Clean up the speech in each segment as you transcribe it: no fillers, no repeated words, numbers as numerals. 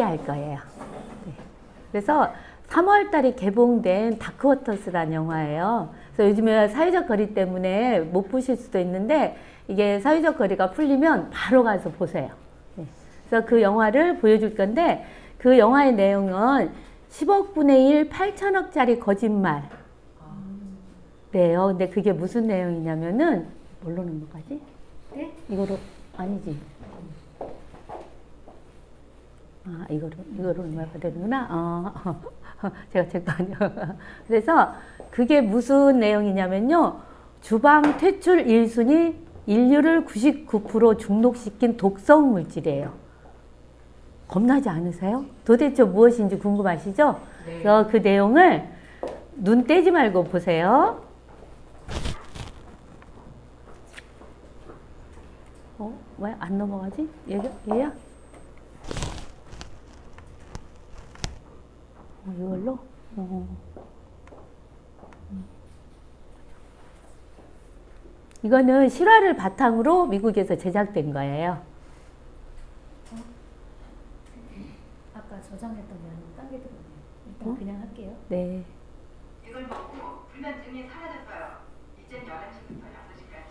할 거예요. 네. 그래서 3월 달에 개봉된 다크워터스라는 영화예요. 그래서 요즘에 사회적 거리 때문에 못 보실 수도 있는데 이게 사회적 거리가 풀리면 바로 가서 보세요. 네. 그래서 그 영화를 보여줄 건데 그 영화의 내용은 10억 분의 1 8천억짜리 거짓말. 네요. 근데 그게 무슨 내용이냐면은 뭘로 넘어가지? 네? 이거로 아니지. 아, 이거로 넘어가야 되는구나. 제가 잠깐요. 그래서 그게 무슨 내용이냐면요. 주방 퇴출 1순위 인류를 99% 중독시킨 독성 물질이에요. 겁나지 않으세요? 도대체 무엇인지 궁금하시죠? 네. 그래서 그 내용을 눈 떼지 말고 보세요. 왜 안 넘어가지? 얘야? 이걸로? 이거는 실화를 바탕으로 미국에서 제작된 거예요. 아까 저장했던 게 아니고 딴게 들어오네요. 일단 그냥 할게요. 네. 이걸 먹고 불면증이 사라졌어요. 이젠 11시부터 6시까지.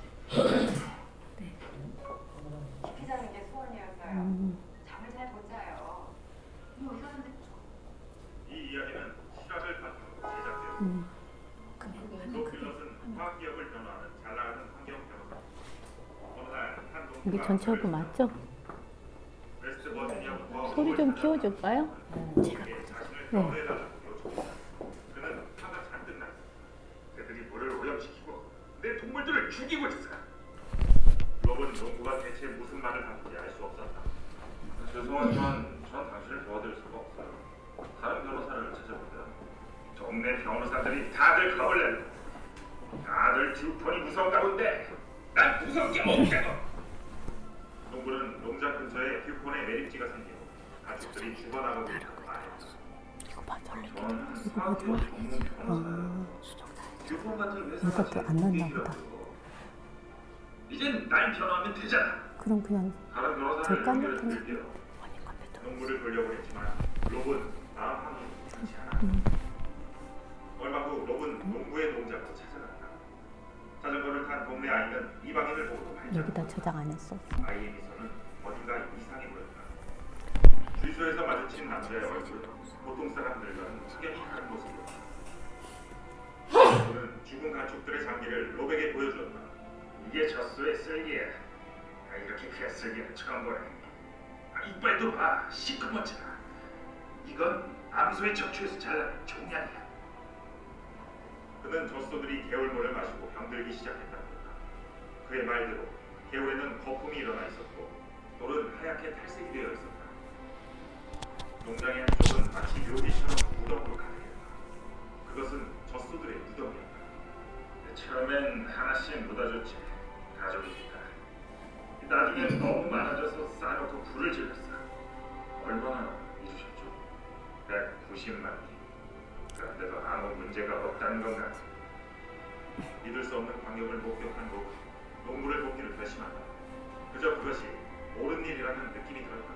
네. 깊이 자는 게 소원이었어요. 잠을 잘 못 자요. 의사 선생 이 이야기는 실화를 바탕으로 제작되었습니다. 로필럿은 화학 기업을 변호하는 잘 나가는 환경 변호사. 어느 날한 이게 전체 얼굴 맞죠? 웨스트 버지니아부터 소리 좀 키워줄까요? 제가 자신을 변호해달라고 요청합니다. 그는 화가 잔뜩 났어. 그들이 물을 오염시키고 내 동물들을 죽이고 있어. 로봇 농부가 대체 무슨 말을 하는지 알 수 없었다. 죄송하지만 전 당신을 도와드릴 수가 없어요. 다른 변호사를 찾아보자. 동네 변호사들이 다들 겁을 낸다. 다들 듀폰이 무서운다던데 난 무섭게 없다고. 농부는 농장 근처에 듀폰의 매립지가 생기고 가축들이 죽어나가고 있다고 말했다. 저는 사업으로 전문 변호사예요. 듀폰 같은 회사가 이것도 안 났나 보다. 이젠 날 변호하면 되잖아. 그럼 그냥 다른 변호사를 저 깜짝 연결해드릴게요. 농부를 돌려고 했지만 롭은 마음 한이 좋지 않아. 얼마 후 롭은 농부의 농장으로 찾아갔다. 자전거를 탄 동네 아이는 이방인을 보고도 발작. 여기다 저장 안 했어. 아이의 미소는 어딘가 이상해 보였다. 주유소에서 마주친 남자의 얼굴은 보통 사람들과는 확연히 다른 모습이었다. 그는 죽은 가축들의 장기를 롭에게 보여주었다. 이게 젖소의 쓸개야. 이렇게 큰 쓸개는 처음 보네. 이빨도 봐, 시커멓잖아. 이건 암소의 척추에서 잘라낸 종양이야. 그는 젖소들이 개울물을 마시고 병들기 시작했다. 그의 말대로 개울에는 거품이 일어나 있었고 돌은 하얗게 탈색이 되어 있었다. 농장의 한쪽은 마치 묘지처럼 무덤으로 가득했다. 그것은 젖소들의 무덤이었다. 처음엔 하나씩 묻어줬지. 가족이니까. 나중엔 너무 많아져서 쌓아놓고 불을 질렀어. 얼마나 잊으셨죠? 190만. 그런데도 아무 문제가 없다는 건가? 믿을 수 없는 광경을 목격한 후 농부를 돕기를 결심한다. 그저 그것이 옳은 일이라는 느낌이 들었다.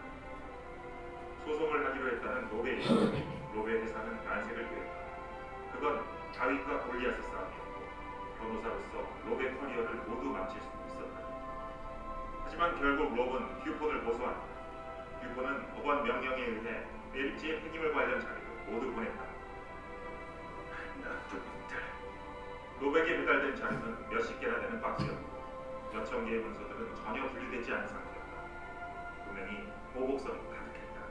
소송을 하기로 했다는 롭의 회사는 난색을 표했다. 그건 다윗과 골리앗의 싸움이었고 변호사로서 롭의 커리어를 모두 망칠 수 있었다. 하지만 결국 롭은 듀폰을 고소한다. 듀폰은 법원 명령에 의해 매립지의 폐기물 관련 자료를 모두 보냈다. 나쁜 놈들. 롭에게 배달된 자료는 몇십 개나 되는 박스였고 몇천 개의 문서들은 전혀 분리되지 않은 상태였다. 분명히 보복성이 가득했다.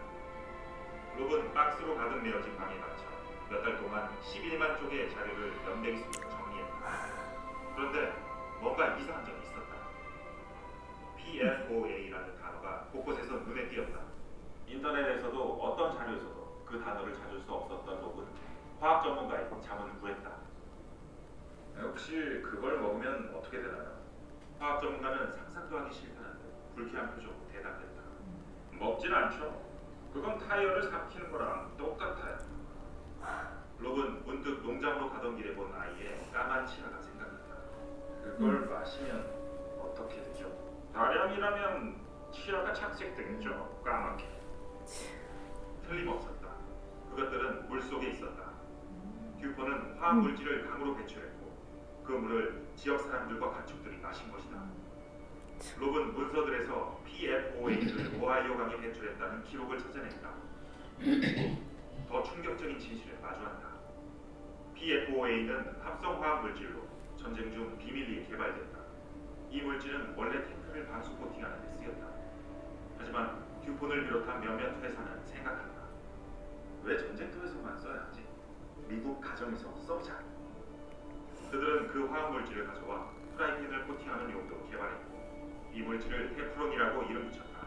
롭은 박스로 가득 메어진 방에 갇혀 몇 달 동안 11만 쪽의 자료를 연대기 속에서 정리했다. 그런데 뭔가 이상한 점이 있었다. PFOA라는 단어가 곳곳에서 눈에 띄었다. 인터넷에서도 어떤 자료에서도 그 단어를 찾을 수 없었던 롭은 화학 전문가의 자문을 구했다. 혹시 그걸 먹으면 어떻게 되나요? 화학 전문가는 상상도 하기 싫다는데 불쾌한 표정으로 대답했다. 먹진 않죠. 그건 타이어를 삭히는 거랑 똑같아요. 롭은 문득 농장으로 가던 길에 본 아이의 까만 치아가 생각났다. 그걸 마시면 어떻게 되죠? 다량이라면 치아가 착색되겠죠. 까맣게. 화학물질을 강으로 배출했고 그 물을 지역 사람들과 가축들이 마신 것이다. 롭은 문서들에서 PFOA를 오하이오 강에 배출했다는 기록을 찾아냈다. 더 충격적인 진실을 마주한다. PFOA는 합성 화학 물질로 전쟁 중 비밀리에 개발됐다. 이 물질은 원래 탱크를 방수 코팅하는 데 쓰였다. 하지만 듀폰을 비롯한 몇몇 회사는 생각한다. 왜 전쟁터에서만 써야지? 미국 가정에서 써보자. 그들은 그 화학 물질을 가져와 프라이팬을 코팅하는 용도로 개발했고 이 물질을 테프론이라고 이름 붙였다.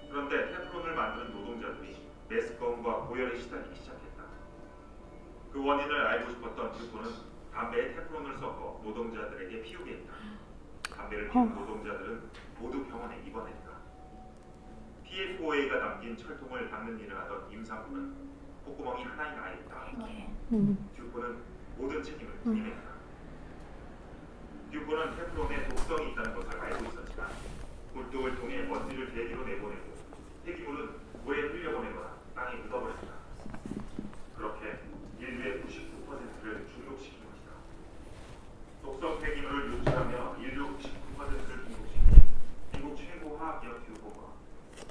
그런데 테프론을 만드는 노동자들이 메스꺼움과 고열에 시달리기 시작했다. 그 원인을 알고 싶었던 듀폰은 담배에 테프론을 섞어 노동자들에게 피우게 했다. 담배를 피운 노동자들은 모두 병원에 입원했다. PFOA가 남긴 철통을 닦는 일을 하던 임산부는 콧구멍이 하나인 아이였다. 듀폰은 모든 책임을 부인했다. 듀폰은 테프론에 독성이 있다는 것을 알고 있었지만 굴뚝을 통해 먼지를 대기로 내보내고 폐기물은 물에 흘려보내거나 땅에 묻어버렸다. 그렇게 인류의 99%를 중독시킨 것이다. 독성 폐기물을 유출하며 인류 99%를 중독시킨 미국 최고 화학기업 듀폰과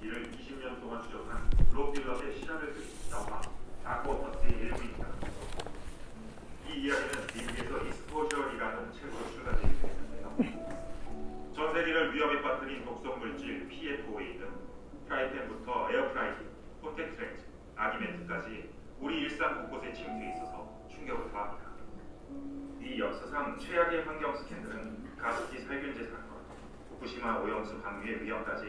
이를 20년 동안 추적한 롭 빌럿의 실화를 그린 영화 다크워터스의 일부입니다. 이 이야기는 미국에서 익스포저이라는 책으로 출간되기도 했는데요. 전 세계를 위험에 빠뜨린 독성 물질 PFOA는 프라이팬부터 에어프라이기, 콘택트 렌즈, 아기멘트까지 우리 일상 곳곳에 침투해 있어서 충격을 더합니다. 이 역사상 최악의 환경 스캔들은 가습기 살균제 사건, 후쿠시마 오염수 방류의 위험까지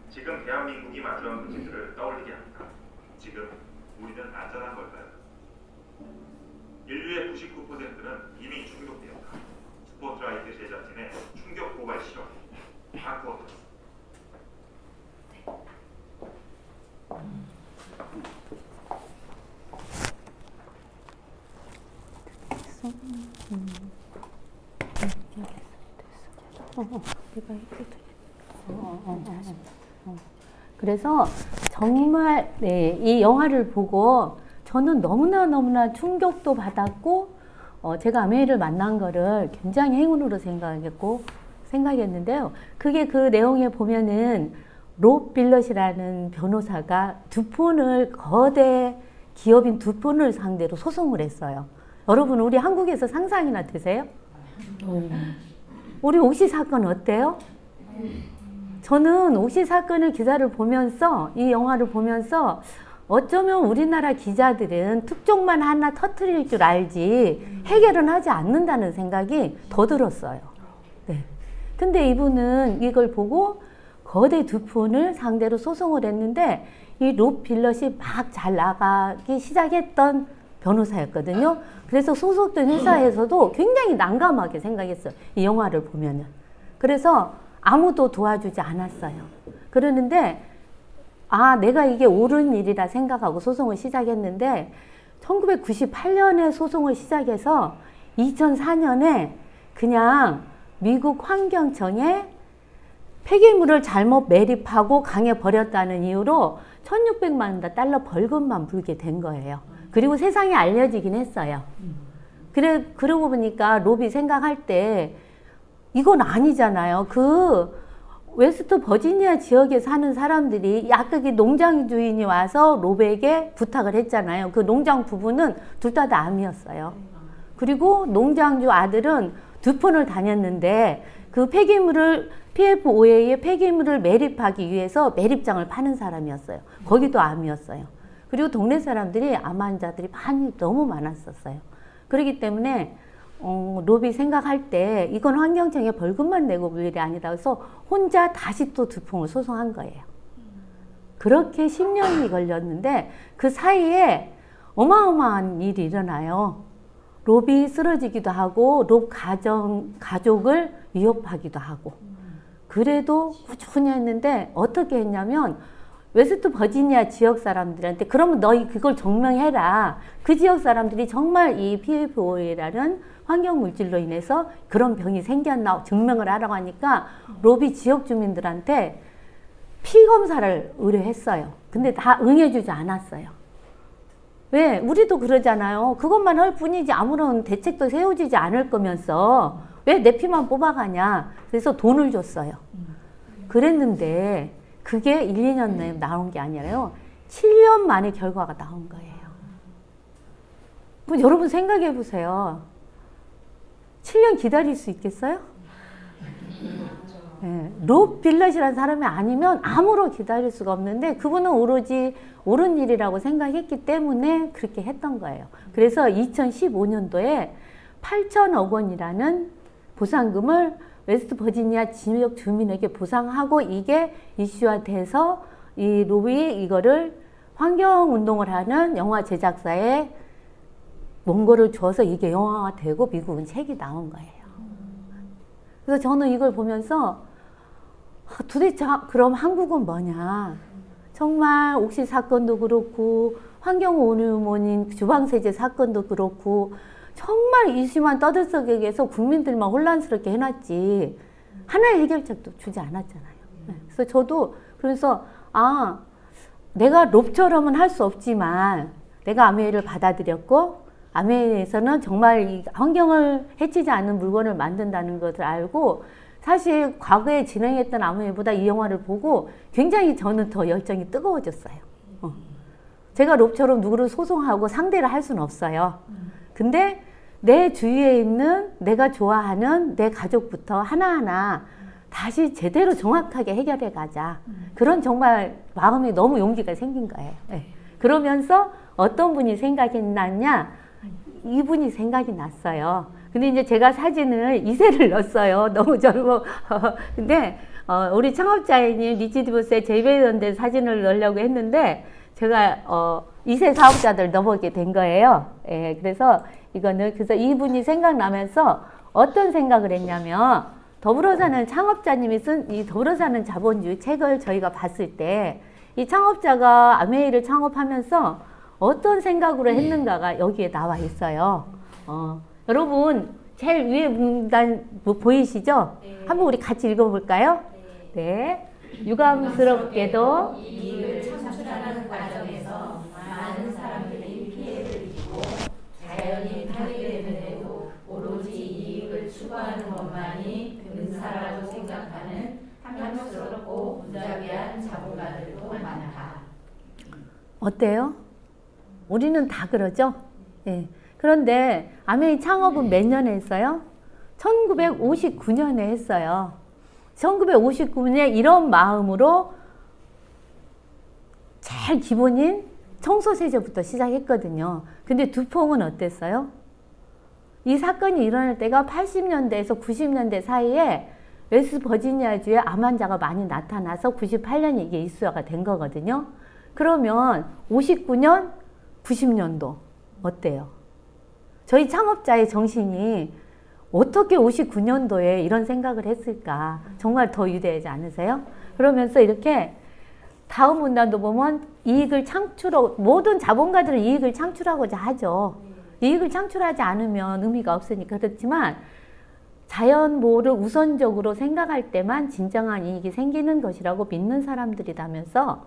지금 대한민국이 마주한 문제들을 떠올리게 합니다. 지금 우리는 안전한 걸까요? 인류의 99%는 이미 중독되었다. 스포트라이트 제작진의 충격 고발 실험 다크워터스. 그래서 정말 네, 이 영화를 보고 저는 너무나 충격도 받았고 제가 아메이를 만난 거를 굉장히 행운으로 생각했는데요. 그게 그 내용에 보면은 롭 빌럿이라는 변호사가 듀폰을 거대 기업인 듀폰을 상대로 소송을 했어요. 여러분 우리 한국에서 상상이나 되세요? 우리 옥시 사건 어때요? 저는 옥시 사건을 기사를 보면서 이 영화를 보면서 어쩌면 우리나라 기자들은 특종만 하나 터뜨릴 줄 알지 해결은 하지 않는다는 생각이 더 들었어요. 네. 근데 이분은 이걸 보고 거대 듀폰을 상대로 소송을 했는데 이 롭 빌럿이 막 잘 나가기 시작했던 변호사였거든요. 그래서 소속된 회사에서도 굉장히 난감하게 생각했어요. 이 영화를 보면은. 그래서 아무도 도와주지 않았어요. 그러는데 내가 이게 옳은 일이라 생각하고 소송을 시작했는데 1998년에 소송을 시작해서 2004년에 그냥 미국 환경청에 폐기물을 잘못 매립하고 강에 버렸다는 이유로 1,600만 달러 벌금만 물게 된 거예요. 그리고 세상에 알려지긴 했어요. 그러고 보니까 롭이 생각할 때 이건 아니잖아요. 그 웨스트 버지니아 지역에 사는 사람들이 아까 그 농장 주인이 와서 롭에게 부탁을 했잖아요. 그 농장 부부는 둘 다 암이었어요. 그리고 농장주 아들은 듀폰을 다녔는데 그 폐기물을 PFOA의 폐기물을 매립하기 위해서 매립장을 파는 사람이었어요. 거기도 암이었어요. 그리고 동네 사람들이 암 환자들이 너무 많았었어요. 그렇기 때문에 롭이 생각할 때 이건 환경청에 벌금만 내고 볼 일이 아니다 해서 혼자 다시 또 듀폰을 소송한 거예요. 그렇게 10년이 걸렸는데 그 사이에 어마어마한 일이 일어나요. 롭이 쓰러지기도 하고 롭 가족을 위협하기도 하고 그래도 꾸준히 했는데 어떻게 했냐면 웨스트 버지니아 지역 사람들한테 그러면 너희 그걸 증명해라. 그 지역 사람들이 정말 이 PFOA라는 환경 물질로 인해서 그런 병이 생겼나 증명을 하라고 하니까 롭이 지역 주민들한테 피 검사를 의뢰했어요. 근데 다 응해주지 않았어요. 왜? 우리도 그러잖아요. 그것만 할 뿐이지 아무런 대책도 세워지지 않을 거면서 왜 내 피만 뽑아가냐. 그래서 돈을 줬어요. 그랬는데 그게 1, 2년 내에 나온 게 아니라요. 7년 만에 결과가 나온 거예요. 그럼 여러분 생각해 보세요. 7년 기다릴 수 있겠어요? 네. 롭 빌렛이라는 사람이 아니면 아무로 기다릴 수가 없는데 그분은 오로지 옳은 일이라고 생각했기 때문에 그렇게 했던 거예요. 그래서 2015년도에 8천억 원이라는 보상금을 웨스트 버지니아 지역 주민에게 보상하고 이게 이슈화돼서 이 롭이 이거를 환경운동을 하는 영화 제작사에 원고를 줘서 이게 영화가 되고 미국은 책이 나온 거예요. 그래서 저는 이걸 보면서 도대체 그럼 한국은 뭐냐. 정말 옥시 사건도 그렇고 환경오염원인 주방세제 사건도 그렇고 정말 이슈만 떠들썩하게 해서 국민들만 혼란스럽게 해놨지 하나의 해결책도 주지 않았잖아요. 그래서 저도 그래서 내가 롭처럼은 할 수 없지만 내가 아메이를 받아들였고 아메이에서는 정말 이 환경을 해치지 않는 물건을 만든다는 것을 알고 사실 과거에 진행했던 아메이보다 이 영화를 보고 굉장히 저는 더 열정이 뜨거워졌어요. 제가 롭처럼 누구를 소송하고 상대를 할 수는 없어요. 근데 내 주위에 있는 내가 좋아하는 내 가족부터 하나하나 다시 제대로 정확하게 해결해 가자. 그런 정말 마음이 너무 용기가 생긴 거예요. 네. 그러면서 어떤 분이 생각이 났냐? 이분이 생각이 났어요. 근데 이제 제가 사진을 2세를 넣었어요. 너무 젊어. 근데 우리 창업자님 리치디버스에 제이베이던데 사진을 넣으려고 했는데 제가 2세 사업자들 넣어보게 된 거예요. 예, 그래서 이거는 그래서 이분이 생각나면서 어떤 생각을 했냐면 더불어 사는 창업자님이 쓴 이 더불어 사는 자본주의 책을 저희가 봤을 때 이 창업자가 아메이를 창업하면서 어떤 생각으로 했는가가 여기에 나와 있어요. 여러분 제일 위에 문단 보이시죠? 네. 한번 우리 같이 읽어볼까요? 네. 유감스럽게도 이익을 창출하는 과정에서 많은 사람들이 피해를 입고 자연이 파괴되는데도 오로지 이익을 추구하는 것만이 근사라고 생각하는 탐욕스럽고 무자비한 자본가들도 많다. 어때요? 우리는 다 그러죠? 예. 그런데 아메이 창업은 몇 년에 했어요? 1959년에 했어요. 1959년에 이런 마음으로 제일 기본인 청소세제부터 시작했거든요. 근데 두퐁은 어땠어요? 이 사건이 일어날 때가 80년대에서 90년대 사이에 웨스트 버지니아주에 암 환자가 많이 나타나서 98년에 이게 이슈화가 된 거거든요. 그러면 59년, 90년도 어때요? 저희 창업자의 정신이 어떻게 59년도에 이런 생각을 했을까? 정말 더 위대하지 않으세요? 그러면서 이렇게 다음 문단도 보면 이익을 창출하고 모든 자본가들은 이익을 창출하고자 하죠. 이익을 창출하지 않으면 의미가 없으니까 그렇지만 자연보호를 우선적으로 생각할 때만 진정한 이익이 생기는 것이라고 믿는 사람들이라면서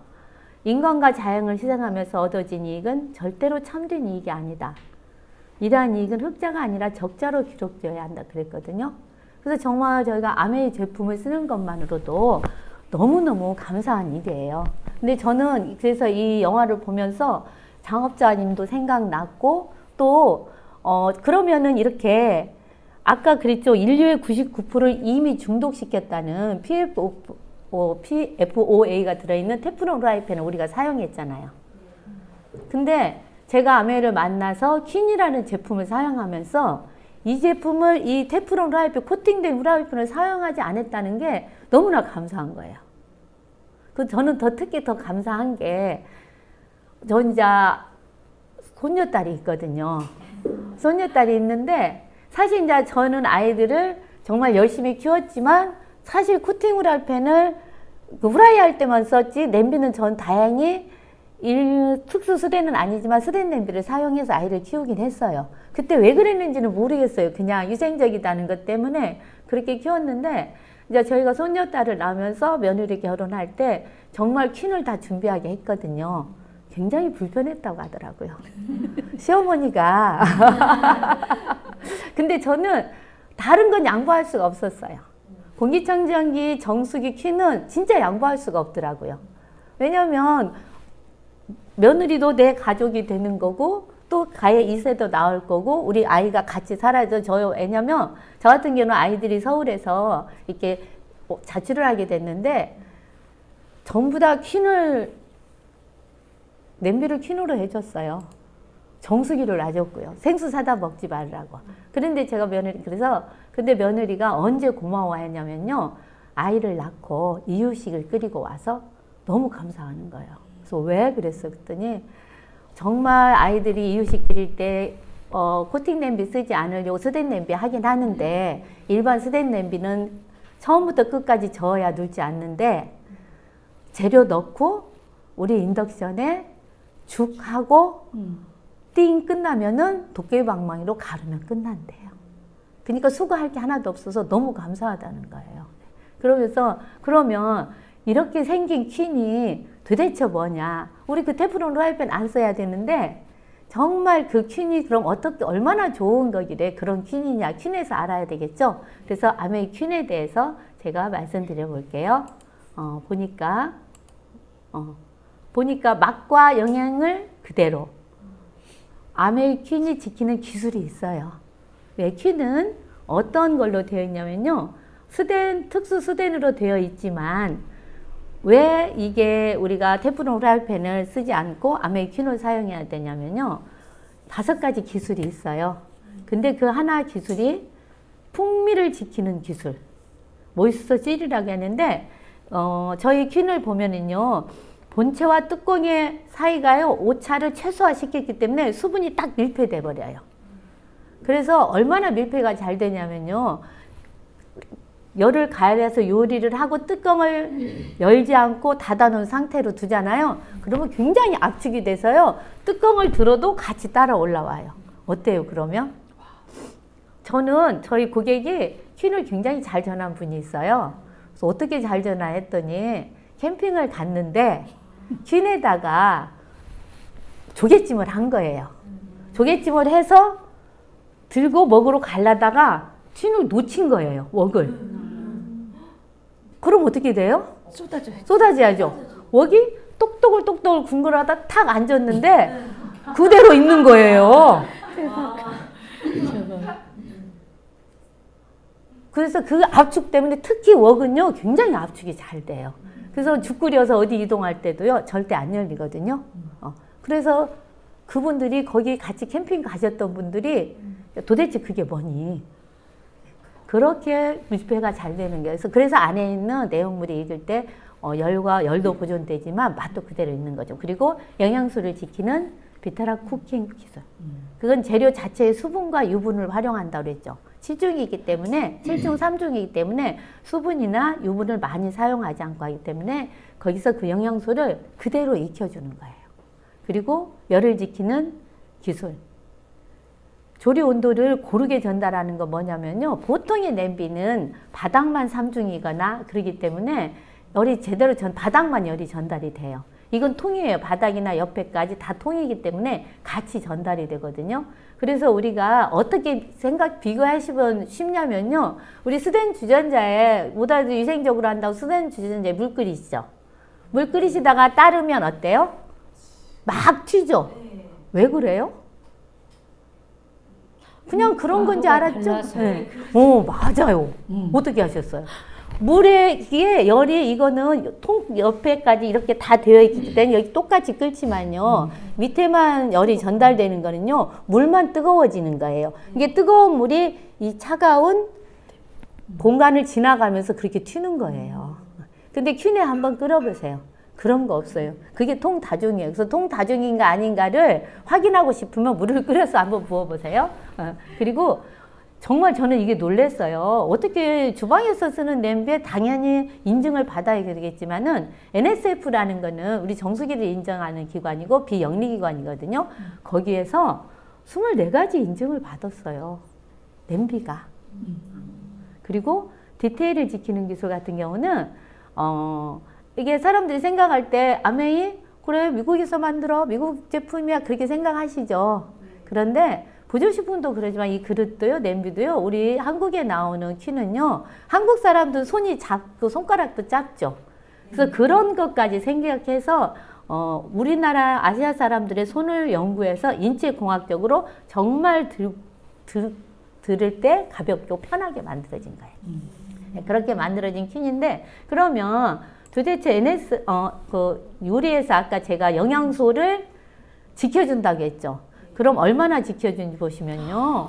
인간과 자연을 희생하면서 얻어진 이익은 절대로 참된 이익이 아니다. 이러한 이익은 흑자가 아니라 적자로 기록되어야 한다 그랬거든요. 그래서 정말 저희가 아메이 제품을 쓰는 것만으로도 너무너무 감사한 일이에요. 근데 저는 그래서 이 영화를 보면서 창업자님도 생각났고 또 그러면은 이렇게 아까 그랬죠. 인류의 99%를 이미 중독시켰다는 PFOA가 들어있는 테프론 프라이팬을 우리가 사용했잖아요. 근데 제가 아메이를 만나서 퀸이라는 제품을 사용하면서 이 제품을 이 테프론 프라이팬, 코팅된 프라이팬을 사용하지 않았다는 게 너무나 감사한 거예요. 그 저는 특히 더 감사한 게 저 이제 손녀딸이 있거든요. 손녀딸이 있는데 사실 이제 저는 아이들을 정말 열심히 키웠지만 사실 코팅 프라이팬을 후라이 할 때만 썼지 냄비는 전 다행히 특수 수대는 아니지만 수대 냄비를 사용해서 아이를 키우긴 했어요. 그때 왜 그랬는지는 모르겠어요. 그냥 위생적이다는 것 때문에 그렇게 키웠는데 이제 저희가 손녀딸을 낳으면서 며느리 결혼할 때 정말 퀸을 다 준비하게 했거든요. 굉장히 불편했다고 하더라고요. 시어머니가. 근데 저는 다른 건 양보할 수가 없었어요. 공기청정기, 정수기, 퀴는 진짜 양보할 수가 없더라고요. 왜냐면 며느리도 내 가족이 되는 거고 또 가해 2세도 나올 거고 우리 아이가 같이 살아야죠. 왜냐면 저 같은 경우는 아이들이 서울에서 이렇게 자취를 하게 됐는데 전부 다 냄비를 퀸으로 해줬어요. 정수기를 놔줬고요. 생수 사다 먹지 말라고. 그런데 제가 근데 며느리가 언제 고마워했냐면요. 아이를 낳고 이유식을 끓이고 와서 너무 감사하는 거예요. 그래서 왜 그랬어? 그랬더니 정말 아이들이 이유식 끓일 때 코팅 냄비 쓰지 않으려고 스댄 냄비 하긴 하는데 일반 스댄 냄비는 처음부터 끝까지 저어야 눌지 않는데 재료 넣고 우리 인덕션에 죽하고 띵 끝나면은 도깨비방망이로 가르면 끝난대요. 그러니까 수고할 게 하나도 없어서 너무 감사하다는 거예요. 그러면 이렇게 생긴 퀸이 도대체 뭐냐? 우리 그 테프론 프라이팬 안 써야 되는데 정말 그 퀸이 그럼 얼마나 좋은 거길래 그런 퀸이냐? 퀸에서 알아야 되겠죠? 그래서 아메이 퀸에 대해서 제가 말씀드려 볼게요. 보니까 맛과 영양을 그대로 아메이 퀸이 지키는 기술이 있어요. 왜 퀸은 어떤 걸로 되어 있냐면요. 특수 스댄으로 되어 있지만 왜 이게 우리가 테프론 프라이팬을 쓰지 않고 아메이 퀸을 사용해야 되냐면요. 5가지 기술이 있어요. 근데 그 하나 기술이 풍미를 지키는 기술. 모이스처 실이라고 하는데 저희 퀸을 보면은요. 본체와 뚜껑의 사이가요. 오차를 최소화시켰기 때문에 수분이 딱 밀폐돼 버려요. 그래서 얼마나 밀폐가 잘 되냐면요. 열을 가해서 요리를 하고 뚜껑을 열지 않고 닫아놓은 상태로 두잖아요. 그러면 굉장히 압축이 돼서요. 뚜껑을 들어도 같이 따라 올라와요. 어때요, 그러면? 저희 고객이 퀸을 굉장히 잘 전한 분이 있어요. 그래서 어떻게 잘 전화 했더니 캠핑을 갔는데 퀸에다가 조개찜을 한 거예요. 조개찜을 해서 들고 먹으러 가려다가 퀸을 놓친 거예요, 웍을. 그럼 어떻게 돼요? 쏟아져야죠. 웍이 똑똑을 궁글하다 탁 앉았는데 그대로 있는 거예요. 그래서 그 압축 때문에 특히 웍은요 굉장히 압축이 잘 돼요. 그래서 죽 끓여서 어디 이동할 때도요 절대 안 열리거든요. 그래서 그분들이 거기 같이 캠핑 가셨던 분들이 도대체 그게 뭐니? 그렇게 밀폐가 잘 되는 거예요. 그래서 안에 있는 내용물이 익을 때 열도 보존되지만 맛도 그대로 있는 거죠. 그리고 영양소를 지키는 비타라 쿠킹 기술. 그건 재료 자체의 수분과 유분을 활용한다고 그랬죠. 7중이기 때문에 7중 3중이기 때문에 수분이나 유분을 많이 사용하지 않고 하기 때문에 거기서 그 영양소를 그대로 익혀주는 거예요. 그리고 열을 지키는 기술. 조리 온도를 고르게 전달하는 건 뭐냐면요. 보통의 냄비는 바닥만 3중이거나 그러기 때문에 열이 제대로 바닥만 열이 전달이 돼요. 이건 통이에요. 바닥이나 옆에까지 다 통이기 때문에 같이 전달이 되거든요. 그래서 우리가 어떻게 비교하시면 쉽냐면요. 우리 스댄 주전자에 보다 위생적으로 한다고 스댄 주전자에 물 끓이시죠. 물 끓이시다가 따르면 어때요? 막 튀죠? 왜 그래요? 그냥 그런 건지 알았죠? 네. 맞아요. 어떻게 하셨어요? 물에 열이 이거는 통 옆에까지 이렇게 다 되어 있기 때문에 여기 똑같이 끓지만요. 밑에만 열이 전달되는 거는요. 물만 뜨거워지는 거예요. 이게 뜨거운 물이 이 차가운 공간을 지나가면서 그렇게 튀는 거예요. 근데 퀸에 한번 끓여보세요. 그런 거 없어요. 그게 통다중이에요. 그래서 통다중인가 아닌가를 확인하고 싶으면 물을 끓여서 한번 부어보세요. 그리고 정말 저는 이게 놀랐어요. 어떻게 주방에서 쓰는 냄비에 당연히 인증을 받아야 되겠지만은 NSF라는 거는 우리 정수기를 인정하는 기관이고 비영리기관이거든요. 거기에서 24가지 인증을 받았어요. 냄비가. 그리고 디테일을 지키는 기술 같은 경우는 이게 사람들이 생각할 때 아메이 그래 미국에서 만들어 미국 제품이야 그렇게 생각하시죠. 그런데 보조식품도 그러지만 이 그릇도요 냄비도요 우리 한국에 나오는 퀴는요 한국 사람들 손이 작고 손가락도 작죠. 그래서 그런 것까지 생각해서 우리나라 아시아 사람들의 손을 연구해서 인체공학적으로 정말 들을 때 가볍고 편하게 만들어진 거예요. 네, 그렇게 만들어진 퀸인데 그러면 도대체 그 요리에서 아까 제가 영양소를 지켜준다고 했죠. 그럼 얼마나 지켜주는지 보시면요.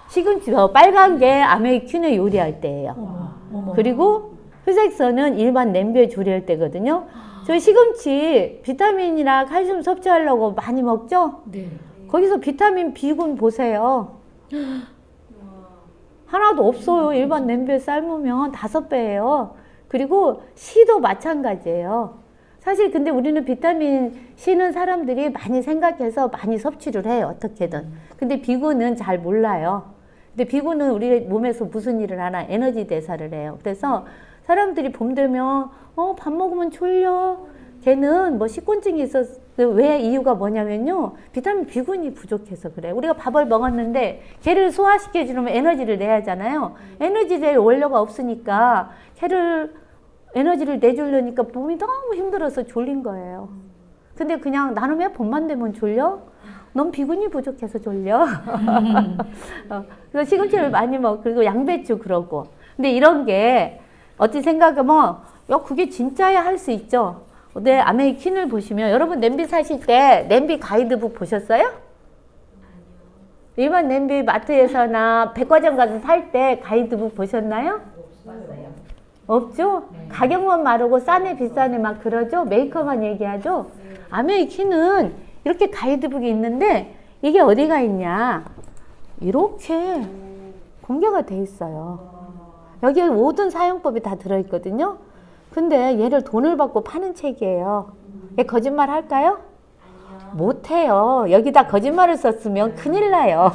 시금치 빨간 게 아메리칸의 요리할 때예요. 그리고 회색선은 일반 냄비에 조리할 때거든요. 저희 시금치 비타민이나 칼슘 섭취하려고 많이 먹죠? 네. 거기서 비타민 B군 보세요. 하나도 없어요. 일반 냄비에 삶으면 5배예요. 그리고 C도 마찬가지예요. 사실 근데 우리는 비타민 C는 사람들이 많이 생각해서 많이 섭취를 해요. 어떻게든. 근데 B군은 잘 몰라요. 근데 B군은 우리 몸에서 무슨 일을 하나? 에너지 대사를 해요. 그래서 사람들이 봄 되면 밥 먹으면 졸려. 걔는 뭐 식곤증이 있었어. 왜 이유가 뭐냐면요. 비타민 B군이 부족해서 그래. 우리가 밥을 먹었는데 걔를 소화시켜 주려면 에너지를 내야 하잖아요. 에너지 낼 원료가 없으니까 걔를 에너지를 내주려니까 몸이 너무 힘들어서 졸린 거예요. 근데 그냥 나는 왜 봄만 되면 졸려? 넌 비군이 부족해서 졸려. 그래서 시금치를 많이 먹고 그리고 양배추 그러고. 근데 이런 게 어찌 생각하면 야 그게 진짜야 할 수 있죠. 근데 아메리칸을 보시면 여러분 냄비 사실 때 냄비 가이드북 보셨어요? 일반 냄비 마트에서나 백화점 가서 살 때 가이드북 보셨나요? 없죠? 가격만 마르고 싸네 비싸네 막 그러죠? 메이커만 얘기하죠? 아메리칸은 이렇게 가이드북이 있는데 이게 어디가 있냐? 이렇게 공개가 돼 있어요. 여기에 모든 사용법이 다 들어있거든요. 근데 얘를 돈을 받고 파는 책이에요. 얘 거짓말 할까요? 못해요. 여기다 거짓말을 썼으면 큰일 나요.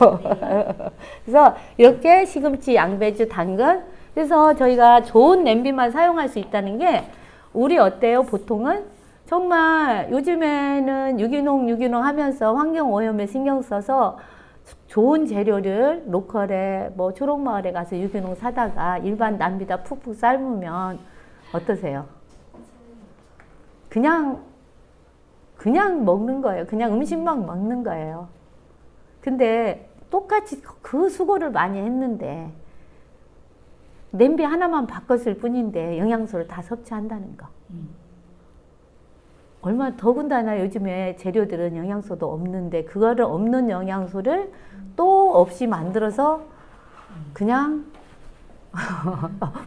그래서 이렇게 시금치, 양배추, 당근. 그래서 저희가 좋은 냄비만 사용할 수 있다는 게 우리 어때요? 보통은 정말 요즘에는 유기농 하면서 환경오염에 신경 써서 좋은 재료를 로컬에 뭐 초록마을에 가서 유기농 사다가 일반 냄비다 푹푹 삶으면 어떠세요? 그냥 먹는 거예요. 그냥 음식만 먹는 거예요. 근데 똑같이 그 수고를 많이 했는데 냄비 하나만 바꿨을 뿐인데 영양소를 다 섭취한다는 거. 얼마나 더군다나 요즘에 재료들은 영양소도 없는데 그거를 없는 영양소를 또 없이 만들어서 그냥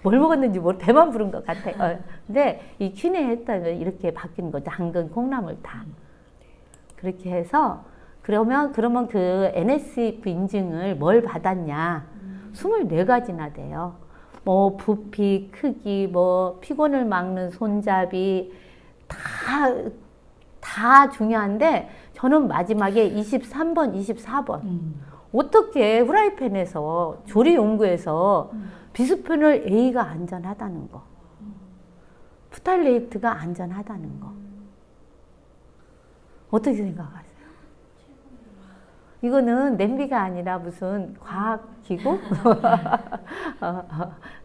뭘 먹었는지 배만 부른 것 같아요. 근데 이 퀸에 했다면 이렇게 바뀐 거죠. 당근, 콩나물 다. 그렇게 해서 그러면 그 NSF 인증을 뭘 받았냐? 24가지나 돼요. 뭐 부피, 크기, 뭐 피곤을 막는 손잡이 다 중요한데 저는 마지막에 23번, 24번 어떻게 후라이팬에서 조리 연구에서 비스페놀 A가 안전하다는 거, 프탈레이트가 안전하다는 거 어떻게 생각하세요? 이거는 냄비가 아니라 무슨 과학기구?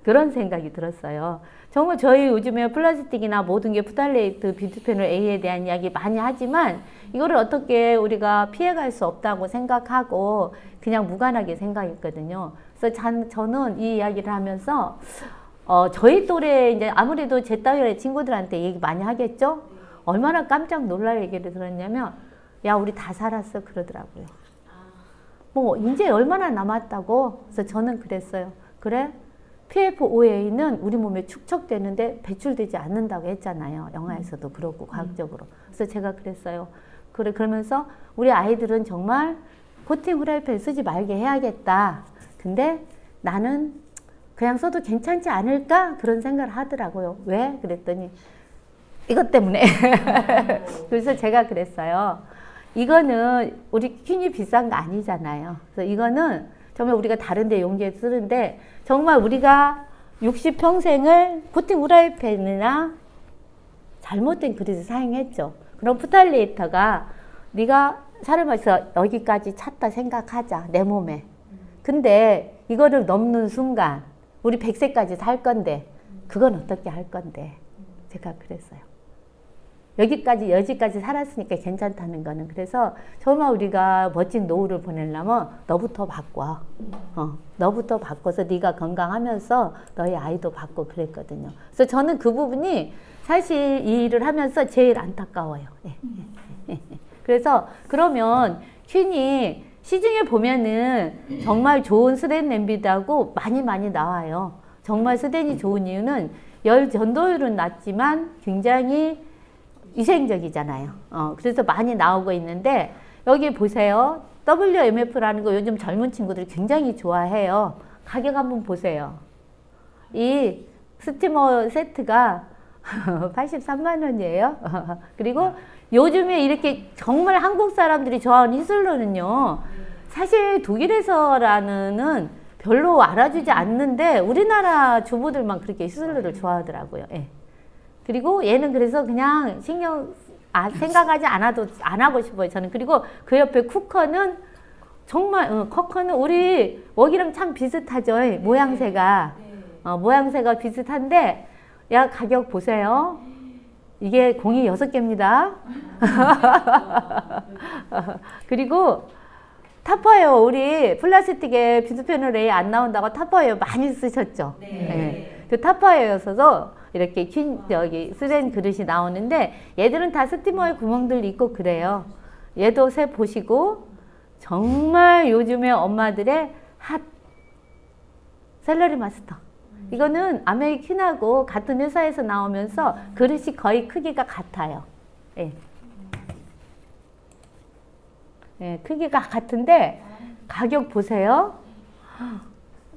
그런 생각이 들었어요. 정말 저희 요즘에 플라스틱이나 모든 게 프탈레이트, 비스페놀 A에 대한 이야기 많이 하지만 이거를 어떻게 우리가 피해갈 수 없다고 생각하고 그냥 무관하게 생각했거든요. 그래서 저는 이 이야기를 하면서 저희 또래 이제 아무래도 제 또래 친구들한테 얘기 많이 하겠죠? 얼마나 깜짝 놀랄 얘기를 들었냐면 야 우리 다 살았어 그러더라고요. 뭐 이제 얼마나 남았다고? 그래서 저는 그랬어요. 그래? PFOA는 우리 몸에 축적되는데 배출되지 않는다고 했잖아요. 영화에서도 그렇고 과학적으로. 그래서 제가 그랬어요. 그러면서 우리 아이들은 정말 코팅 후라이팬 쓰지 말게 해야겠다. 근데 나는 그냥 써도 괜찮지 않을까? 그런 생각을 하더라고요. 왜? 그랬더니 이것 때문에. 그래서 제가 그랬어요. 이거는 우리 퀸이 비싼 거 아니잖아요. 그래서 이거는 정말 우리가 다른 데 용기에 쓰는데 정말 우리가 60평생을 코팅 후라이팬이나 잘못된 그릇을 사용했죠. 그럼 푸탈리에이터가 네가 사람에서 여기까지 찼다 생각하자, 내 몸에. 근데 이거를 넘는 순간 우리 100세까지 살 건데 그건 어떻게 할 건데. 제가 그랬어요. 여기까지 살았으니까 괜찮다는 거는. 그래서 정말 우리가 멋진 노후를 보내려면 너부터 바꿔. 너부터 바꿔서 네가 건강하면서 너희 아이도 바꿔 그랬거든요. 그래서 저는 그 부분이 사실 이 일을 하면서 제일 안타까워요. 그래서 그러면 퀸이 시중에 보면은 정말 좋은 스댄 냄비드하고 많이 나와요. 정말 스댄이 좋은 이유는 열 전도율은 낮지만 굉장히 위생적이잖아요. 그래서 많이 나오고 있는데 여기 보세요. WMF라는 거 요즘 젊은 친구들이 굉장히 좋아해요. 가격 한번 보세요. 이 스티머 세트가 83만 원이에요. 그리고 요즘에 이렇게 정말 한국 사람들이 좋아하는 히슬로는요. 사실 독일에서라는 별로 알아주지 않는데 우리나라 주부들만 그렇게 히슬로를 좋아하더라고요. 예. 그리고 얘는 그래서 그냥 생각하지 않아도 안 하고 싶어요. 저는. 그리고 그 옆에 쿠커는 정말 쿠커는 우리 웍이랑 참 비슷하죠. 모양새가. 모양새가 비슷한데 야 가격 보세요. 이게 공이 6개입니다. 그리고 타퍼웨어 우리 플라스틱에 비스페놀 A 안 나온다고 타퍼웨어 많이 쓰셨죠. 네. 그 타퍼웨어여서도 이렇게 여기 스댄 그릇이 나오는데 얘들은 다 스티머에 구멍들 있고 그래요. 얘도 새 보시고 정말 요즘에 엄마들의 핫 샐러리 마스터. 이거는 아메리킨하고 같은 회사에서 나오면서 그릇이 거의 크기가 같아요. 예. 예, 크기가 같은데 가격 보세요.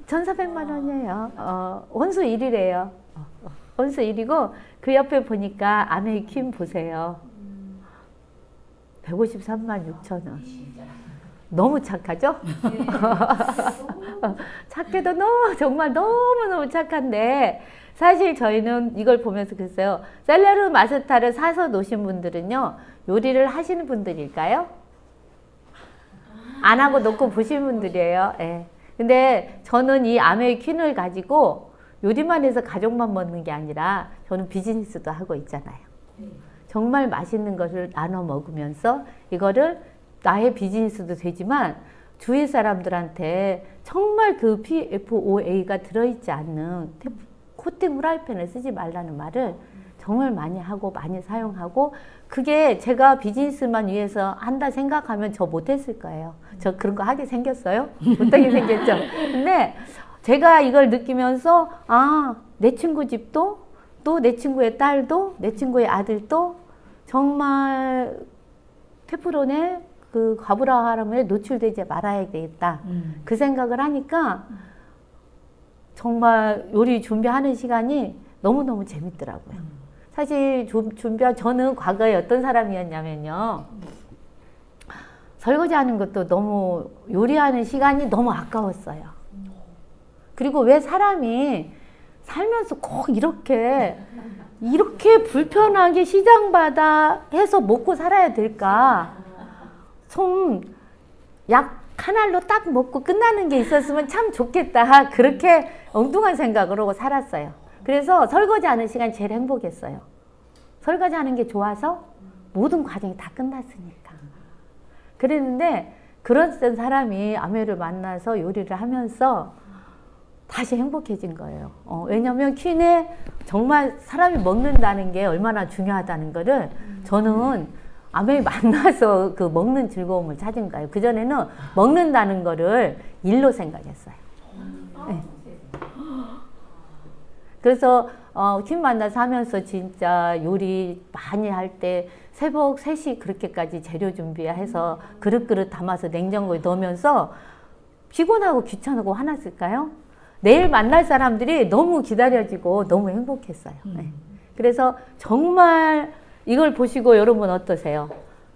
1,400만 원이에요. 혼수 1위래요. 혼수 1위고 그 옆에 보니까 아메리킨 보세요. 153만 6천 원. 너무 착하죠? 착해도 정말 너무너무 착한데 사실 저희는 이걸 보면서 그랬어요. 셀레르 마스타를 사서 놓으신 분들은요. 요리를 하시는 분들일까요? 안 하고 놓고 보신 분들이에요. 예. 근데 저는 이 아메리킨을 가지고 요리만 해서 가족만 먹는 게 아니라 저는 비즈니스도 하고 있잖아요. 정말 맛있는 것을 나눠 먹으면서 이거를 나의 비즈니스도 되지만 주위 사람들한테 정말 그 PFOA가 들어있지 않는 코팅 후라이팬을 쓰지 말라는 말을 정말 많이 하고 많이 사용하고 그게 제가 비즈니스만 위해서 한다 생각하면 저 못했을 거예요. 저 그런 거 하게 생겼어요? 못하게 생겼죠. 근데 제가 이걸 느끼면서 내 친구 집도 또 내 친구의 딸도 내 친구의 아들도 정말 테프론에 그 과부하함에 노출되지 말아야 되겠다. 그 생각을 하니까 정말 요리 준비하는 시간이 너무너무 재밌더라고요. 사실 저는 과거에 어떤 사람이었냐면요. 설거지하는 것도 너무 요리하는 시간이 너무 아까웠어요. 그리고 왜 사람이 살면서 꼭 이렇게 불편하게 시장바다 해서 먹고 살아야 될까? 좀 약 한 알로 딱 먹고 끝나는 게 있었으면 참 좋겠다. 그렇게 엉뚱한 생각을 하고 살았어요. 그래서 설거지하는 시간이 제일 행복했어요. 설거지하는 게 좋아서 모든 과정이 다 끝났으니까. 그랬는데 그런 사람이 아메를 만나서 요리를 하면서 다시 행복해진 거예요. 왜냐면 퀸에 정말 사람이 먹는다는 게 얼마나 중요하다는 거를 저는 아메 만나서 그 먹는 즐거움을 찾은 거예요. 그전에는 먹는다는 거를 일로 생각했어요. 네. 그래서 퀸 만나서 하면서 진짜 요리 많이 할 때 새벽 3시 그렇게까지 재료 준비해서 그릇 담아서 냉장고에 넣으면서 피곤하고 귀찮고 화났을까요? 내일 만날 사람들이 너무 기다려지고 너무 행복했어요. 네. 그래서 정말 이걸 보시고 여러분 어떠세요?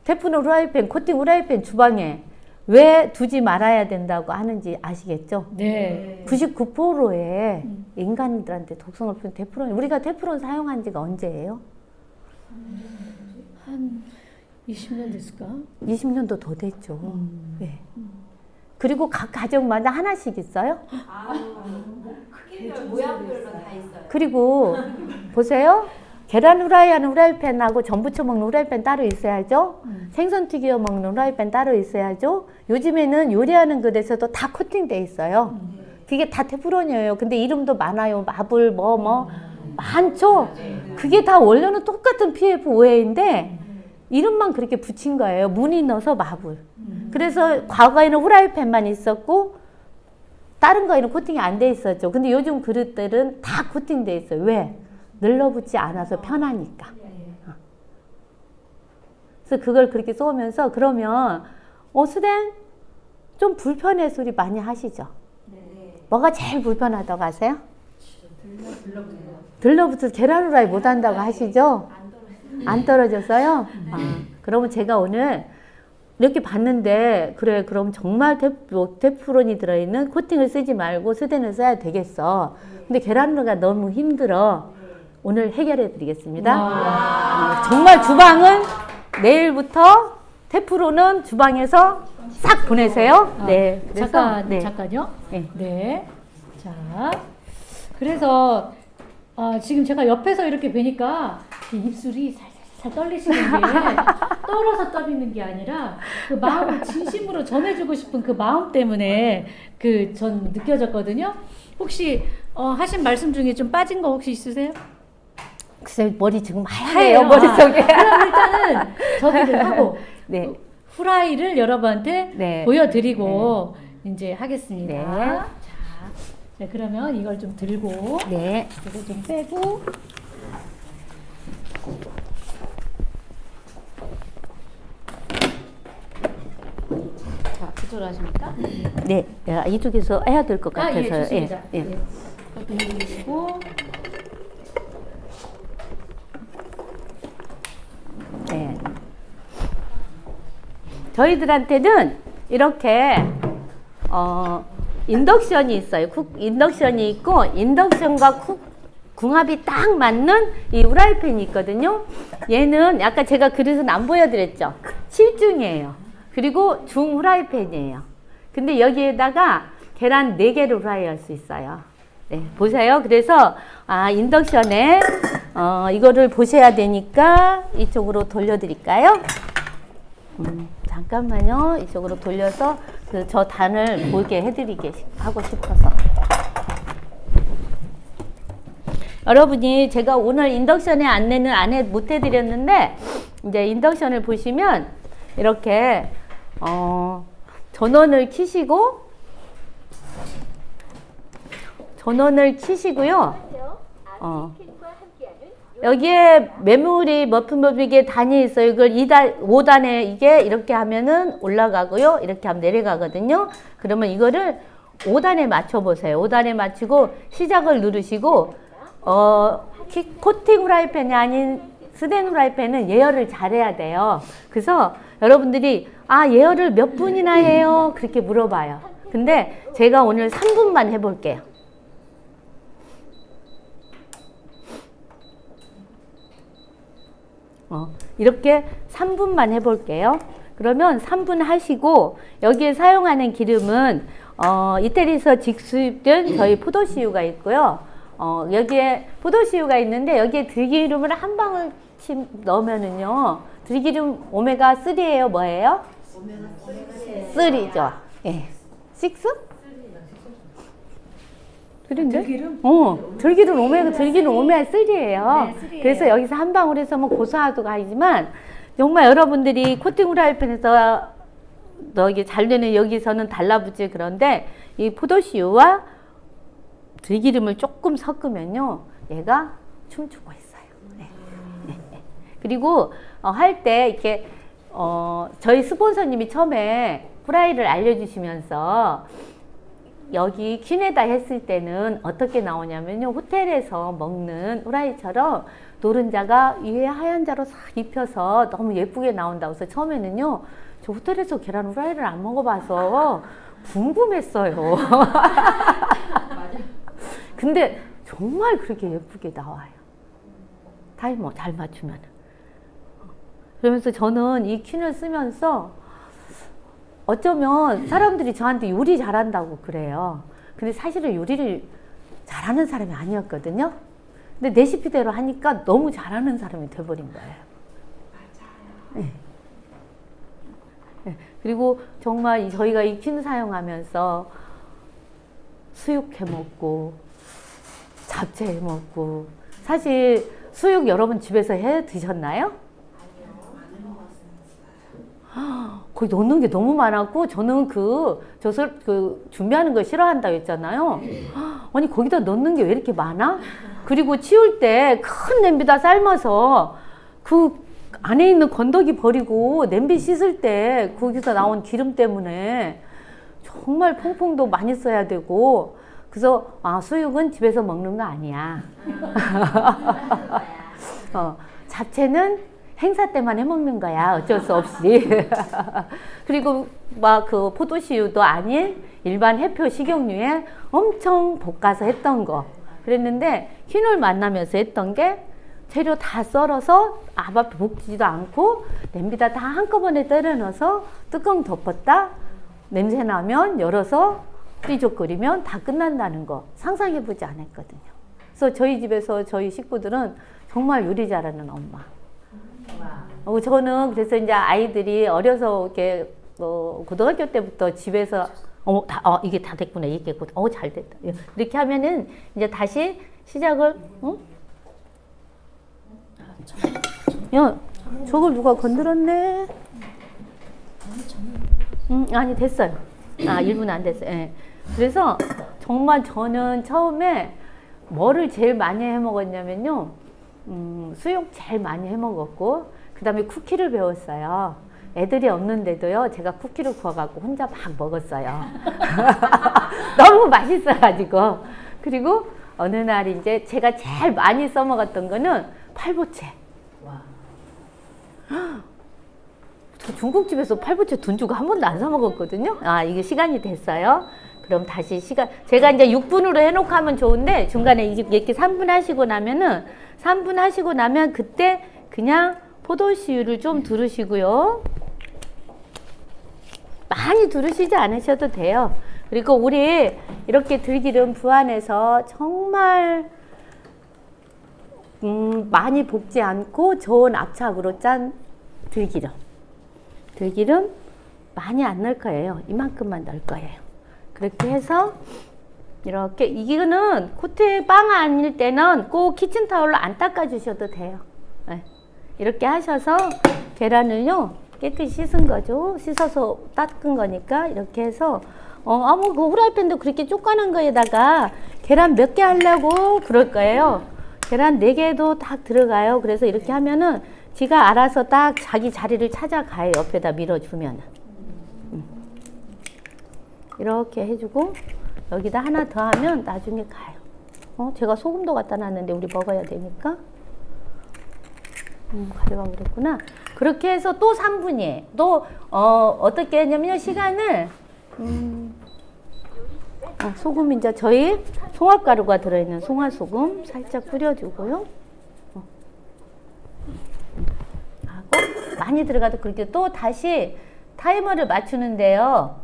테프론 후라이팬, 코팅 후라이팬 주방에 왜 두지 말아야 된다고 하는지 아시겠죠? 네. 99%의 인간들한테 독성을 푼 테프론. 우리가 테프론 사용한 지가 언제예요? 한 20년 됐을까? 20년도 더 됐죠. 네. 그리고 각 가정마다 하나씩 있어요. 크기별, 모양별로 다 있어요. 그리고 보세요. 계란 후라이 하는 후라이팬하고 전 부쳐 먹는 후라이팬 따로 있어야죠. 생선 튀겨 먹는 후라이팬 따로 있어야죠. 요즘에는 요리하는 그릇에도 다 코팅돼 있어요. 그게 다 테프론이에요. 근데 이름도 많아요. 마블 뭐 많죠. 그게 다 원료는 똑같은 PF5A인데 이름만 그렇게 붙인 거예요. 무늬 넣어서 마블. 그래서 과거에는 후라이팬만 있었고 다른 거에는 코팅이 안 돼 있었죠. 근데 요즘 그릇들은 다 코팅돼 있어요. 왜? 늘러붙지 않아서 편하니까. 그래서 그걸 그렇게 쏘면서 그러면 수댕 좀 불편해 소리 많이 하시죠? 뭐가 제일 불편하다고 하세요? 들러붙어서 계란 후라이 못 한다고 하시죠? 안 떨어졌어요? 그러면 제가 오늘 이렇게 봤는데 그래 그럼 정말 테프론이 들어있는 코팅을 쓰지 말고 스텐을 써야 되겠어. 근데 계란 후라이가 너무 힘들어. 오늘 해결해 드리겠습니다. 정말 주방은 내일부터 테프론은 주방에서 싹 보내세요. 네. 그래서, 잠깐요. 네. 네. 자, 그래서 지금 제가 옆에서 이렇게 뵈니까 입술이 살살 떨리시는 게 떨어서 떨리는 게 아니라 그 마음을 진심으로 전해주고 싶은 그 마음 때문에 전 느껴졌거든요. 혹시 하신 말씀 중에 좀 빠진 거 혹시 있으세요? 글쎄 머리 지금 하얘요 머릿속에. 그럼 일단은 저기를 하고 네. 후라이를 여러분한테 네. 보여드리고 이제 하겠습니다. 네. 자, 그러면 이걸 좀 들고 네. 이걸 좀 빼고 자, 그쪽으로 하십니까? 네. 이쪽에서 해야 될 것 예, 같아서요. 좋습니다. 예. 예. 돌리시고 네. 저희들한테는 이렇게 인덕션이 있어요. 인덕션이 있고 인덕션과 궁합이 딱 맞는 이 후라이팬이 있거든요. 얘는 아까 제가 그릇은 안 보여드렸죠. 7중이에요. 그리고 중 후라이팬이에요. 근데 여기에다가 계란 4개를 후라이할 수 있어요. 네, 보세요. 그래서 인덕션에 이거를 보셔야 되니까 이쪽으로 돌려드릴까요? 잠깐만요. 이쪽으로 돌려서 저 단을 보게 해드리게 하고 싶어서. 여러분이 제가 오늘 인덕션의 안내는 못 해드렸는데 이제 인덕션을 보시면 이렇게 전원을 켜시고요. 여기에 메모리 머핀법이게 단이 있어요. 이걸 5단에 이게 이렇게 하면은 올라가고요. 이렇게 하면 내려가거든요. 그러면 이거를 5단에 맞춰 보세요. 5단에 맞추고 시작을 누르시고 코팅 후라이팬이 아닌 스텐 후라이팬은 예열을 잘해야 돼요. 그래서 여러분들이 예열을 몇 분이나 해요? 그렇게 물어봐요. 근데 제가 오늘 3분만 해볼게요. 이렇게 3분만 해볼게요. 그러면 3분 하시고 여기에 사용하는 기름은 이태리에서 직수입된 저희 포도씨유가 있고요. 여기에 포도씨유가 있는데 여기에 들기름을 한 방울씩 넣으면은요. 들기름 오메가3예요? 뭐예요? 오메가3죠. 예. 6? 그런데? 들기름? 들기름 오메가3예요. 네, 그래서 여기서 한 방울 해서 뭐 고소하도가 아니지만 정말 여러분들이 코팅 후라이팬에서 여기 잘 되는 여기서는 달라붙지 그런데 이 포도씨유와 들기름을 조금 섞으면요. 얘가 춤추고 있어요. 네. 네. 그리고 할 때 이렇게 저희 스폰서님이 처음에 후라이를 알려주시면서 여기 퀸에다 했을 때는 어떻게 나오냐면요. 호텔에서 먹는 후라이처럼 노른자가 위에 하얀 자로 싹 입혀서 너무 예쁘게 나온다고 해서 처음에는요. 저 호텔에서 계란 후라이를 안 먹어봐서 궁금했어요. 근데 정말 그렇게 예쁘게 나와요. 타이머 잘 맞추면. 그러면서 저는 이 퀸을 쓰면서 어쩌면 사람들이 저한테 요리 잘한다고 그래요. 근데 사실은 요리를 잘하는 사람이 아니었거든요. 근데 레시피대로 하니까 너무 잘하는 사람이 돼버린 거예요. 네. 네. 그리고 정말 저희가 이 퀸 사용하면서 수육 해 먹고 잡채 해 먹고, 사실 수육 여러분 집에서 해 드셨나요? 거기 넣는 게 너무 많았고, 저는 준비하는 거 싫어한다고 했잖아요. 아니, 거기다 넣는 게 왜 이렇게 많아? 그리고 치울 때 큰 냄비다 삶아서 그 안에 있는 건더기 버리고 냄비 씻을 때 거기서 나온 기름 때문에 정말 퐁퐁도 많이 써야 되고, 그래서 수육은 집에서 먹는 거 아니야. 잡채는 행사 때만 해 먹는 거야. 어쩔 수 없이. 그리고 막 그 포도씨유도 아닌 일반 해표 식용유에 엄청 볶아서 했던 거. 그랬는데 퀸을 만나면서 했던 게 재료 다 썰어서 앞 볶지도 않고 냄비다 다 한꺼번에 때려 넣어서 뚜껑 덮었다. 냄새 나면 열어서 삐죽거리면 다 끝난다는 거 상상해보지 않았거든요. 그래서 저희 집에서 저희 식구들은 정말 요리 잘하는 엄마. 저는 그래서 이제 아이들이 어려서 이렇게 고등학교 때부터 집에서 이게 다 됐구나, 이게 됐구나, 잘 됐다. 이렇게 하면은 이제 다시 시작을, 야, 저걸 누가 건드렸네? 아니, 됐어요. 1분 안 됐어요. 예. 그래서 정말 저는 처음에 뭐를 제일 많이 해 먹었냐면요. 수육 제일 많이 해 먹었고, 그 다음에 쿠키를 배웠어요. 애들이 없는데도요, 제가 쿠키를 구워갖고 혼자 막 먹었어요. 너무 맛있어가지고. 그리고 어느 날 이제 제가 제일 많이 써먹었던 거는 팔보채. 저 중국집에서 팔보채 돈 주고 한 번도 안 사먹었거든요. 이게 시간이 됐어요. 그럼 다시 제가 이제 6분으로 해놓고 하면 좋은데, 중간에 이렇게 3분 하시고 나면 그때 그냥 포도씨유를 좀 두르시고요. 많이 두르시지 않으셔도 돼요. 그리고 우리 이렇게 들기름 부안해서 정말 많이 볶지 않고 좋은 압착으로 짠 들기름 많이 안 넣을 거예요. 이만큼만 넣을 거예요. 그렇게 해서 이렇게, 이거는 코트 빵 아닐 때는 꼭 키친타올로 안 닦아주셔도 돼요. 네. 이렇게 하셔서 계란을요 깨끗이 씻은 거죠. 씻어서 닦은 거니까 이렇게 해서 그 후라이팬도 그렇게 쪼까는 거에다가 계란 몇 개 하려고 그럴 거예요. 계란 4개도 딱 들어가요. 그래서 이렇게 하면은 지가 알아서 딱 자기 자리를 찾아가요. 옆에다 밀어주면은. 이렇게 해주고 여기다 하나 더 하면 나중에 가요. 제가 소금도 갖다 놨는데 우리 먹어야 되니까. 가져가 그랬구나. 그렇게 해서 또 3분이에요. 또 어떻게 했냐면요, 시간을 소금, 이제 저희 송화가루가 들어있는 송화소금 살짝 뿌려주고요. 하고 많이 들어가도 그렇게 또 다시 타이머를 맞추는데요.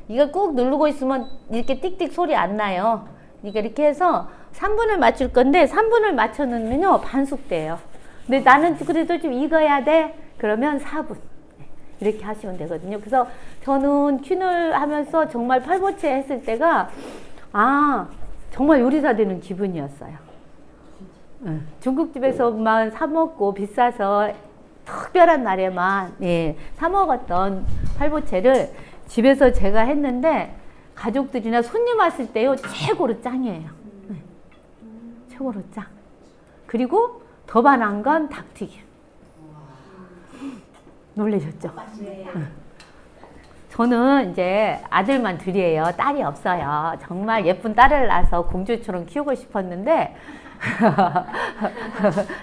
이거 꾹 누르고 있으면 이렇게 띡띡 소리 안 나요. 그러니까 이렇게 해서 3분을 맞출 건데 3분을 맞춰 놓으면요 반숙돼요. 근데 나는 그래도 좀 익어야 돼. 그러면 4분. 이렇게 하시면 되거든요. 그래서 저는 퀸을 하면서 정말 팔보채 했을 때가 정말 요리사 되는 기분이었어요. 중국집에서만 사 먹고 비싸서 특별한 날에만 사 먹었던 팔보채를 집에서 제가 했는데 가족들이나 손님 왔을 때요 최고로 짱이에요. 최고로 짱. 그리고 더 반한 건 닭튀김. 놀라셨죠? 저는 이제 아들만 둘이에요. 딸이 없어요. 정말 예쁜 딸을 낳아서 공주처럼 키우고 싶었는데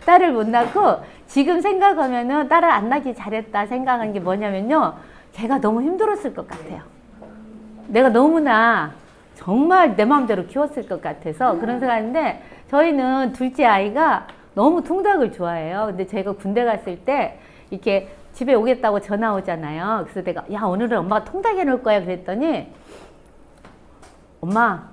딸을 못 낳고 지금 생각하면은 딸을 안 낳기 잘했다 생각한 게 뭐냐면요. 제가 너무 힘들었을 것 같아요. 내가 너무나 정말 내 마음대로 키웠을 것 같아서 그런 생각인데 저희는 둘째 아이가 너무 통닭을 좋아해요. 근데 제가 군대 갔을 때 이렇게 집에 오겠다고 전화 오잖아요. 그래서 내가 야 오늘은 엄마가 통닭 해놓을 거야 그랬더니 엄마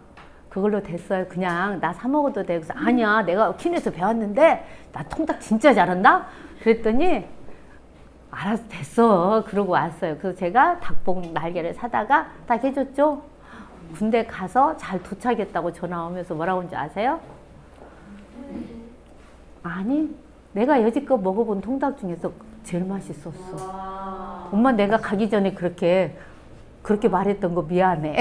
그걸로 됐어요. 그냥 나 사 먹어도 돼. 그래서 아니야 내가 킨에서 배웠는데 나 통닭 진짜 잘한다. 그랬더니 알아서 됐어. 그러고 왔어요. 그래서 제가 닭봉 날개를 사다가 딱 해줬죠. 군대 가서 잘 도착했다고 전화 오면서 뭐라고 하는지 아세요? 아니 내가 여지껏 먹어본 통닭 중에서 제일 맛있었어. 엄마 내가 가기 전에 그렇게 말했던 거 미안해.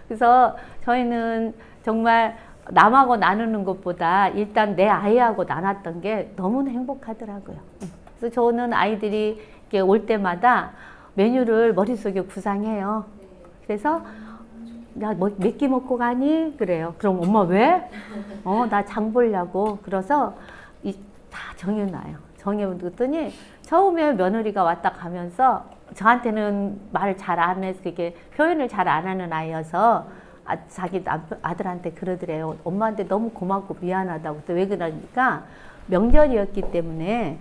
그래서 저희는 정말 남하고 나누는 것보다 일단 내 아이하고 나눴던 게 너무 행복하더라고요. 그래서 저는 아이들이 이렇게 올 때마다 메뉴를 머릿속에 구상해요. 그래서 야, 몇 끼 먹고 가니? 그래요. 그럼 엄마 왜? 나 장 보려고. 그래서 다 정해놔요. 정해놓더니 처음에 며느리가 왔다 가면서 저한테는 말을 잘 안 해서 이렇게 표현을 잘 안 하는 아이여서 자기 아들한테 그러더래요. 엄마한테 너무 고맙고 미안하다고. 또 왜 그러니까 명절이었기 때문에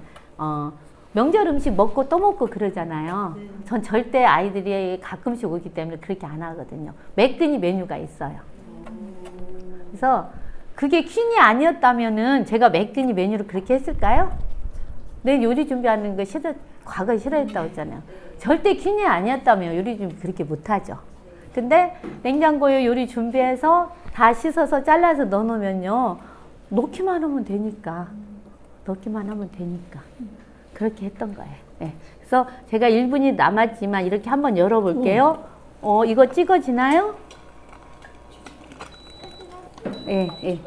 명절 음식 먹고 또 먹고 그러잖아요. 전 절대 아이들이 가끔씩 오기 때문에 그렇게 안 하거든요. 매끈이 메뉴가 있어요. 그래서 그게 퀸이 아니었다면은 제가 매끈이 메뉴를 그렇게 했을까요? 내 요리 준비하는 거 과거에 싫어했다고 했잖아요. 절대 퀸이 아니었다면 요리 준비 그렇게 못하죠. 근데 냉장고에 요리 준비해서 다 씻어서 잘라서 넣어놓으면요. 넣기만 하면 되니까. 그렇게 했던 거예요. 네. 그래서 제가 1분이 남았지만 이렇게 한번 열어볼게요. 이거 찍어지나요? 예, 예.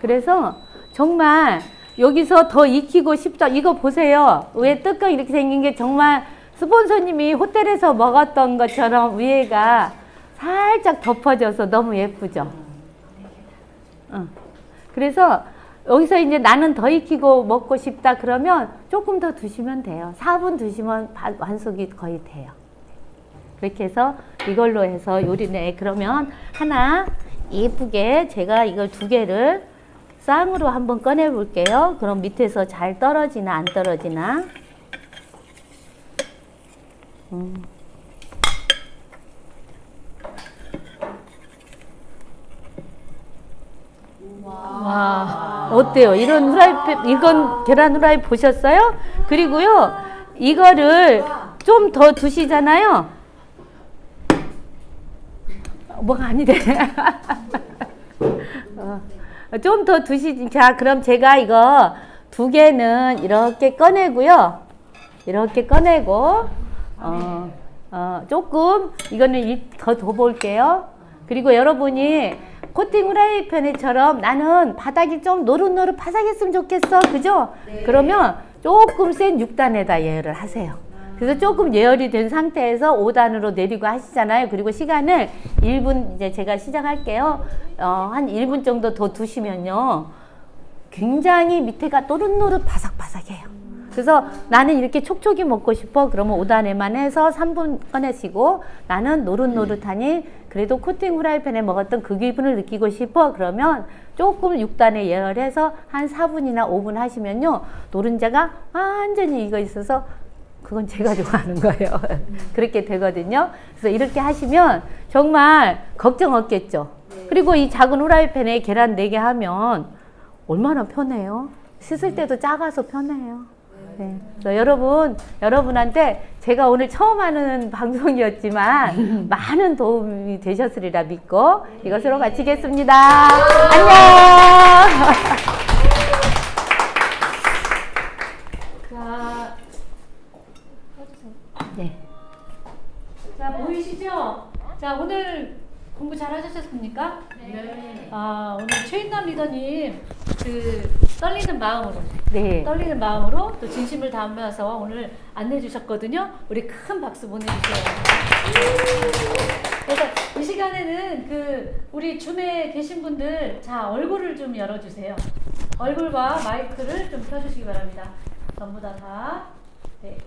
그래서 정말 여기서 더 익히고 싶다. 이거 보세요. 위에 뚜껑 이렇게 생긴 게 정말 스폰서님이 호텔에서 먹었던 것처럼 위에가 살짝 덮어져서 너무 예쁘죠. 그래서 여기서 이제 나는 더 익히고 먹고 싶다 그러면 조금 더 두시면 돼요. 4분 두시면 완숙이 거의 돼요. 그렇게 해서 이걸로 해서 요리네. 그러면 하나 예쁘게 제가 이걸 2개를 쌍으로 한번 꺼내 볼게요. 그럼 밑에서 잘 떨어지나 안 떨어지나. 와. 어때요? 이런 후라이팬, 이건 계란 후라이 보셨어요? 그리고요, 이거를 좀 더 두시잖아요. 뭐가 아니래. 좀 더 두시, 자, 그럼 제가 이거 2개는 이렇게 꺼내고요. 이렇게 꺼내고, 조금, 이거는 더 둬볼게요. 그리고 여러분이 코팅 후라이팬처럼 나는 바닥이 좀 노릇노릇 바삭했으면 좋겠어. 그죠? 네. 그러면 조금 센 6단에다 예열을 하세요. 그래서 조금 예열이 된 상태에서 5단으로 내리고 하시잖아요. 그리고 시간을 1분, 이제 제가 시작할게요. 한 1분 정도 더 두시면요. 굉장히 밑에가 노릇노릇 바삭바삭해요. 그래서 나는 이렇게 촉촉이 먹고 싶어. 그러면 5단에만 해서 3분 꺼내시고 나는 노릇노릇하니 그래도 코팅 후라이팬에 먹었던 그 기분을 느끼고 싶어. 그러면 조금 6단에 예열해서 한 4분이나 5분 하시면요. 노른자가 완전히 익어 있어서 그건 제가 좋아하는 거예요. 그렇게 되거든요. 그래서 이렇게 하시면 정말 걱정 없겠죠. 그리고 이 작은 후라이팬에 계란 4개 하면 얼마나 편해요. 씻을 때도 작아서 편해요. 네. 그래서 여러분한테 제가 오늘 처음 하는 방송이었지만 많은 도움이 되셨으리라 믿고 이것으로 마치겠습니다. 안녕! 자, 네. 자, 보이시죠? 자, 오늘 공부 잘 하셨습니까? 네. 오늘 최인남 리더님 떨리는 마음으로 또 진심을 담아서 오늘 안내해 주셨거든요. 우리 큰 박수 보내주세요. 그래서 이 시간에는 우리 줌에 계신 분들 자 얼굴을 좀 열어주세요. 얼굴과 마이크를 좀 켜주시기 바랍니다. 전부 다. 네.